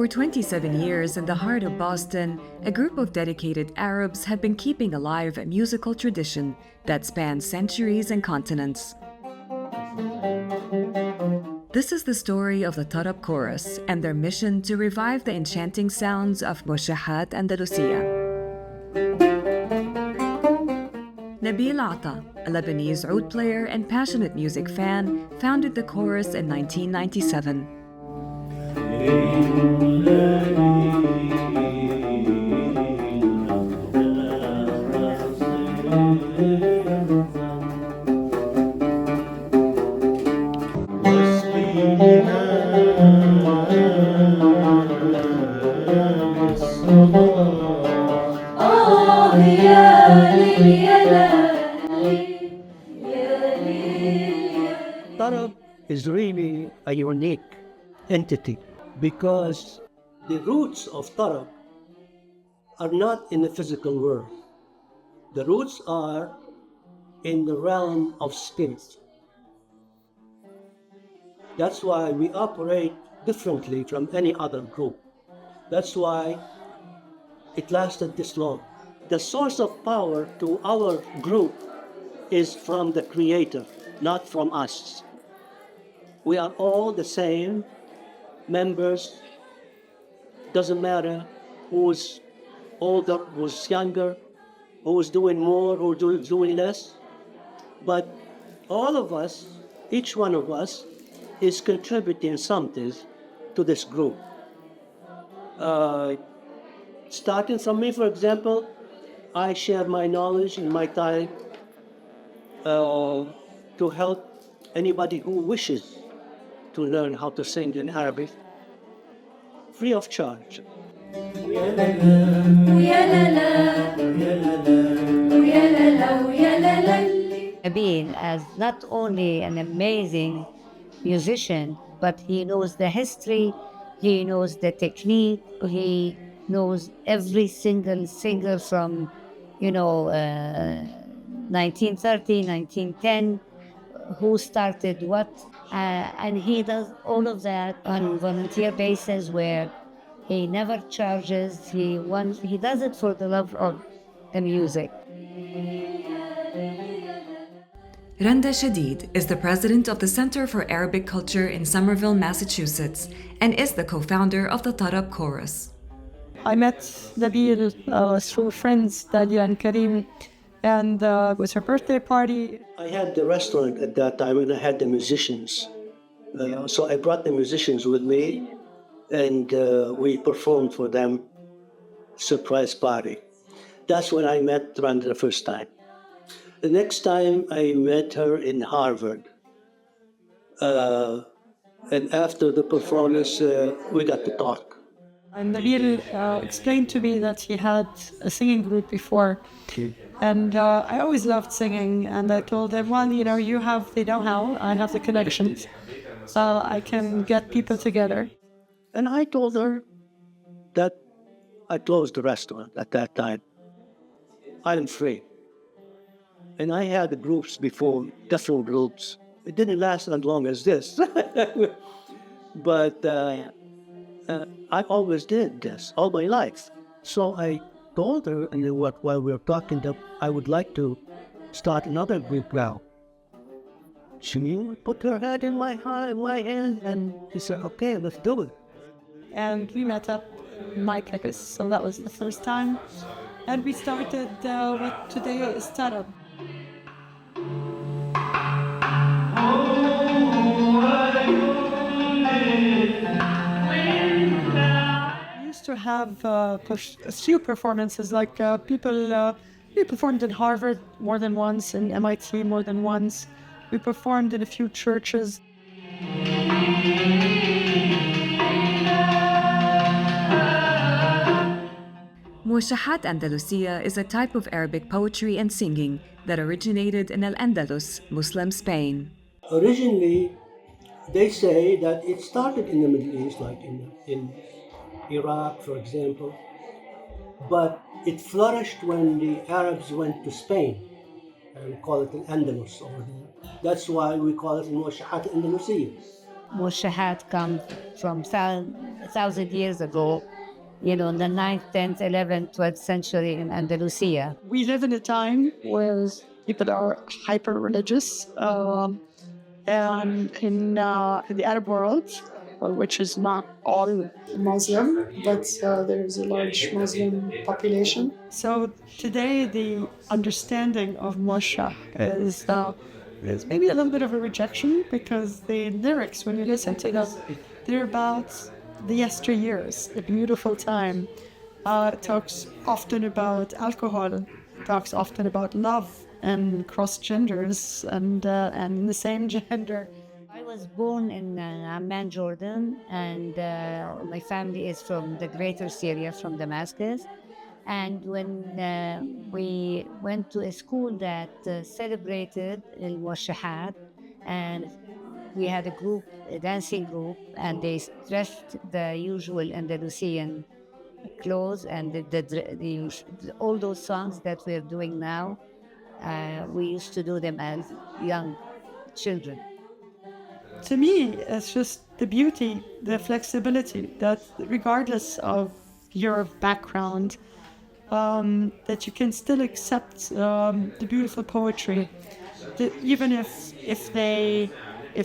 For 27 years in the heart of Boston, a group of dedicated Arabs have been keeping alive a musical tradition that spans centuries and continents. This is the story of the Tarab Chorus and their mission to revive the enchanting sounds of Muwashahat Andalusia. Nabil Atta, a Lebanese oud player and passionate music fan, founded the chorus in 1997. Tarab is really a unique entity because the roots of Tarab are not in the physical world. The roots are in the realm of spirit. That's why we operate differently from any other group. That's why it lasted this long. The source of power to our group is from the Creator, not from us. We are all the same members. Doesn't matter who's older, who's younger, who's doing more, who's doing less. But all of us, each one of us, is contributing something to this group. Starting from me, for example, I share my knowledge and my time to help anybody who wishes to learn how to sing in Arabic, free of charge. Nabil as not only an amazing musician, but he knows the history, he knows the technique, he knows every single singer from, 1930, 1910, who started what, and he does all of that on volunteer basis where he never charges, he does it for the love of the music. Randa Shadid is the president of the Center for Arabic Culture in Somerville, Massachusetts, and is the co-founder of the Tarab Chorus. I met Nabil through friends, Dalia and Karim, and it was her birthday party. I had the restaurant at that time and I had the musicians. So I brought the musicians with me and we performed for them, surprise party. That's when I met Randa the first time. The next time I met her in Harvard. And after the performance, we got to talk. And Nabil explained to me that he had a singing group before. And I always loved singing. And I told him, well, you have the know-how, I have the connections. So I can get people together. And I told her that I closed the restaurant at that time. I'm free. And I had groups before, different groups. It didn't last as long as this. But I always did this all my life. So I told her, and while we were talking, that I would like to start another group now. She put her head in my hand, and she said, okay, let's do it. And we met up in my campus, so that was the first time. And we started what today is Tarab. We used to have a few performances, like we performed in Harvard more than once, in MIT more than once. We performed in a few churches. Muwashahat Andalusia is a type of Arabic poetry and singing that originated in Al-Andalus, Muslim Spain. Originally, they say that it started in the Middle East, like in Iraq, for example. But it flourished when the Arabs went to Spain, and we call it Al-Andalus over there. That's why we call it Muwashahat Andalusia. Muwashahat come from thousand years ago, in the 9th, 10th, 11th, 12th century in Andalusia. We live in a time where people are hyper religious, and in the Arab world, which is not all Muslim, but there's a large Muslim population. So today, the understanding of Moshe is maybe a little bit of a rejection, because the lyrics, when you listen to them, they're about the yesteryears, a beautiful time. It talks often about alcohol, talks often about love and cross genders and the same gender. I was born in Amman, Jordan, and my family is from the greater Syria, from Damascus. And when we went to a school that celebrated Muwashahat, and we had a dancing group, and they dressed the usual Andalusian clothes and all those songs that we're doing now. We used to do them as young children. To me, it's just the beauty, the flexibility, that regardless of your background, that you can still accept the beautiful poetry, that even if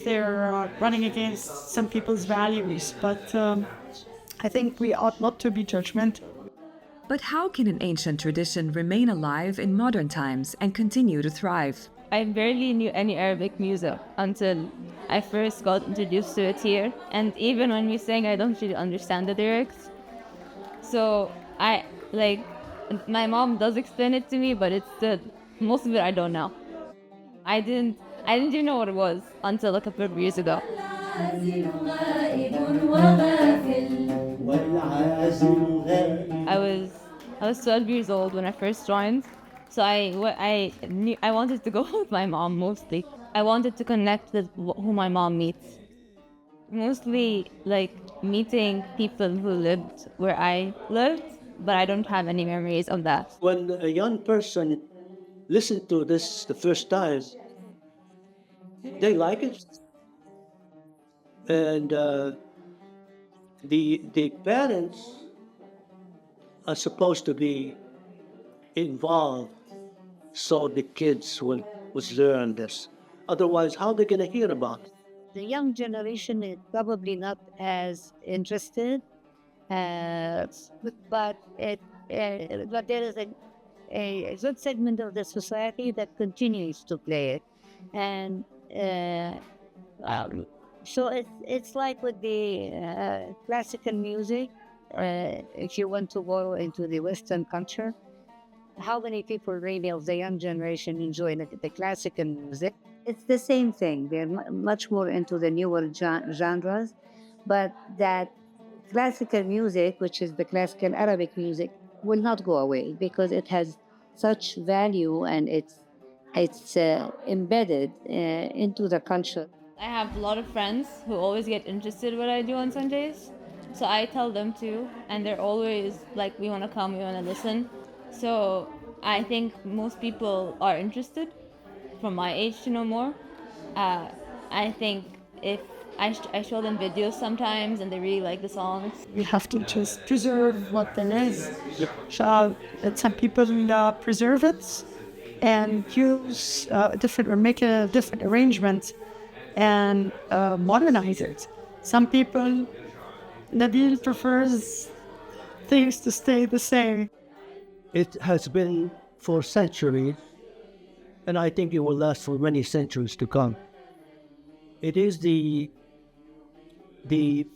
they're running against some people's values. But I think we ought not to be judgmental. But how can an ancient tradition remain alive in modern times and continue to thrive? I barely knew any Arabic music until I first got introduced to it here. And even when we sing, I don't really understand the lyrics. So my mom does explain it to me, but most of it I don't know. I didn't even know what it was until a couple of years ago. I was 12 years old when I first joined, so I knew I wanted to go with my mom mostly. I wanted to connect with who my mom meets, mostly like meeting people who lived where I lived, but I don't have any memories of that. When a young person listens to this the first time, they like it, and the parents are supposed to be involved so the kids will learn this. Otherwise, how are they going to hear about it? The young generation is probably not as interested, but there is a good segment of the society that continues to play it, and so it's like with the classical music. If you want to go into the Western culture, how many people really of the young generation enjoy the classical music? It's the same thing. They're much more into the newer genres, but that classical music, which is the classical Arabic music, will not go away because it has such value and it's embedded into the culture. I have a lot of friends who always get interested in what I do on Sundays. So I tell them to, and they're always like, we want to come, we want to listen. So I think most people are interested from my age to know more. I think if I show them videos sometimes and they really like the songs. We have to just preserve what there is. So some people preserve it and use make a different arrangement and modernize it. Some people, Nabil prefers things to stay the same. It has been for centuries, and I think it will last for many centuries to come. It is the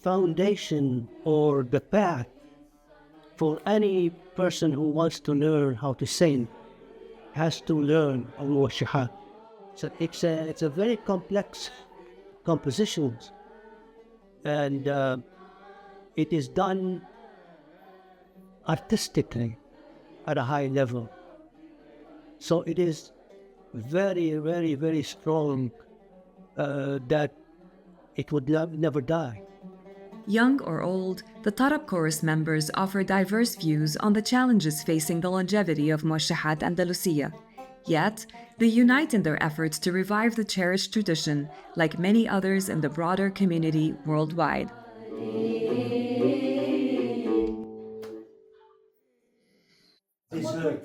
foundation or the path for any person who wants to learn how to sing, has to learn Muwashahat. So it's a very complex composition, and it is done artistically at a high level. So it is very, very, very strong that it would never die. Young or old, the Tarab Chorus members offer diverse views on the challenges facing the longevity of Muwashahat Andalusia. Yet, they unite in their efforts to revive the cherished tradition, like many others in the broader community worldwide. Dessert.